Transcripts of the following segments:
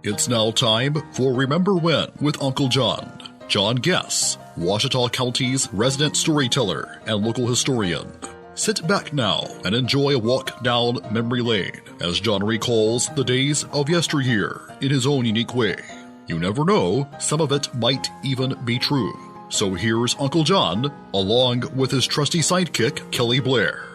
It's now time for Remember When with Uncle John. John Guess, Ouachita County's resident storyteller and local historian. Sit back now and enjoy a walk down memory lane as John recalls the days of yesteryear in his own unique way. You never know, some of it might even be true. So here's Uncle John, along with his trusty sidekick, Kelly Blair.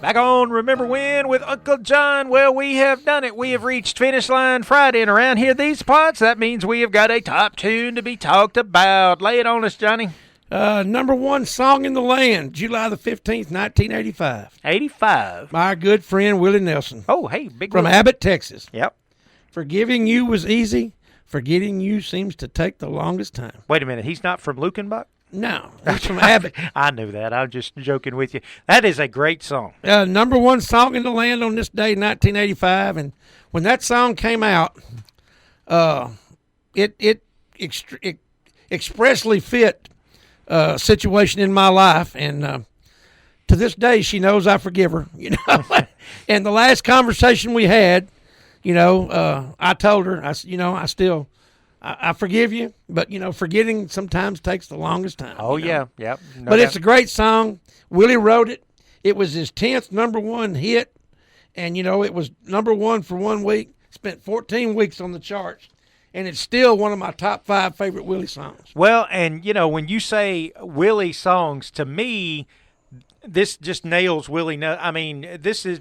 Back on Remember When with Uncle John. Well, we have done it. We have reached finish line Friday, and around here, these parts, that means we have got a top tune to be talked about. Lay it on us, Johnny. Number one song in the land, July the 15th, 1985. 85. My good friend, Willie Nelson. Oh, hey, big From Willie. Abbott, Texas. Yep. Forgiving you was easy. Forgetting you seems to take the longest time. Wait a minute. He's not from Lukenbach? No, he's from Abbott. I knew that. I'm just joking with you. That is a great song. Number one song in the land on this day, 1985. And when that song came out, it expressly fit a situation in my life. And to this day, she knows I forgive her. You know, and the last conversation we had, you know, I told her, I forgive you, but, you know, forgetting sometimes takes the longest time. Oh, you know? yeah. Yep. No But doubt. it's a great song. Willie wrote it. It was his 10th number one hit. And, you know, it was number one for 1 week. Spent 14 weeks on the charts. And it's still one of my top 5 favorite Willie songs. Well, and, you know, when you say Willie songs, to me, this just nails Willie. I mean, this is...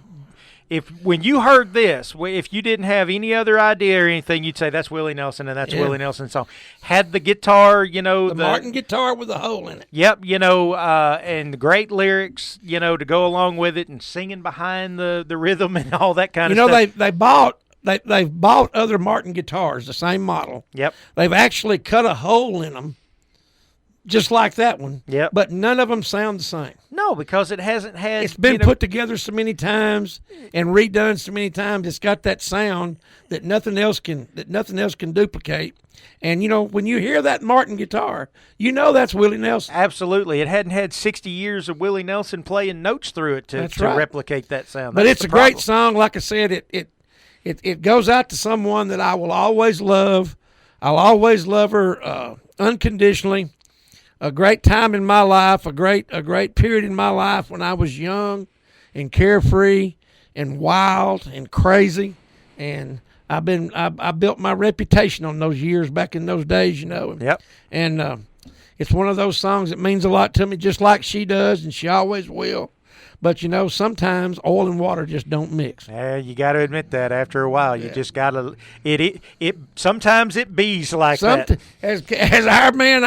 When you heard this, if you didn't have any other idea or anything, you'd say that's Willie Nelson and that's Willie Nelson's song. Had the guitar, you know. The Martin guitar with a hole in it. Yep, you know, and the great lyrics, you know, to go along with it and singing behind the rhythm and all that kind of stuff. You know, they've bought other Martin guitars, the same model. Yep. They've actually cut a hole in them, just like that one. Yep. But none of them sound the same. No, because it hasn't had. It's been put together so many times and redone so many times. It's got that sound that nothing else can duplicate. And you know, when you hear that Martin guitar, you know that's Willie Nelson. Absolutely, it hadn't had 60 years of Willie Nelson playing notes through it to replicate that sound. But it's a great song. Like I said, it goes out to someone that I will always love. I'll always love her unconditionally. A great time in my life, a great period in my life when I was young and carefree and wild and crazy. And I built my reputation on those years back in those days, you know. Yep. And it's one of those songs that means a lot to me, just like she does, and she always will. But, you know, sometimes oil and water just don't mix. Yeah, you got to admit that after a while. You just got to – it sometimes it bees like that. As our man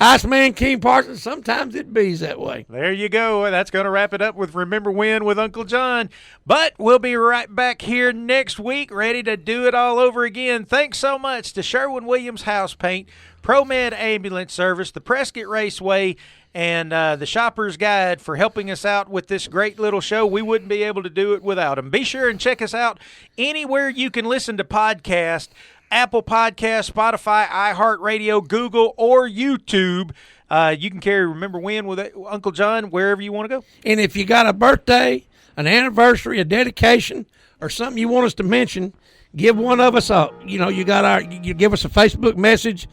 Iceman King Parsons, sometimes it bees that way. There you go. That's going to wrap it up with Remember When with Uncle John. But we'll be right back here next week, ready to do it all over again. Thanks so much to Sherwin-Williams House Paint, ProMed Ambulance Service, the Prescott Raceway, and the Shopper's Guide for helping us out with this great little show. We wouldn't be able to do it without them. Be sure and check us out anywhere you can listen to podcasts. Apple Podcasts, Spotify, iHeartRadio, Google, or YouTube. You can carry Remember When with Uncle John wherever you want to go. And if you got a birthday, an anniversary, a dedication, or something you want us to mention, give one of us you give us a Facebook message,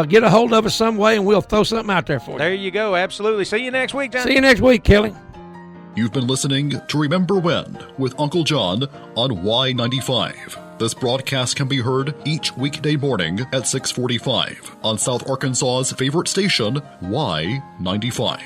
get a hold of us some way, and we'll throw something out there for you. There you go. Absolutely. See you next week, John. See you next week, Kelly. You've been listening to Remember When with Uncle John on Y95. This broadcast can be heard each weekday morning at 6:45 on South Arkansas's favorite station, Y95.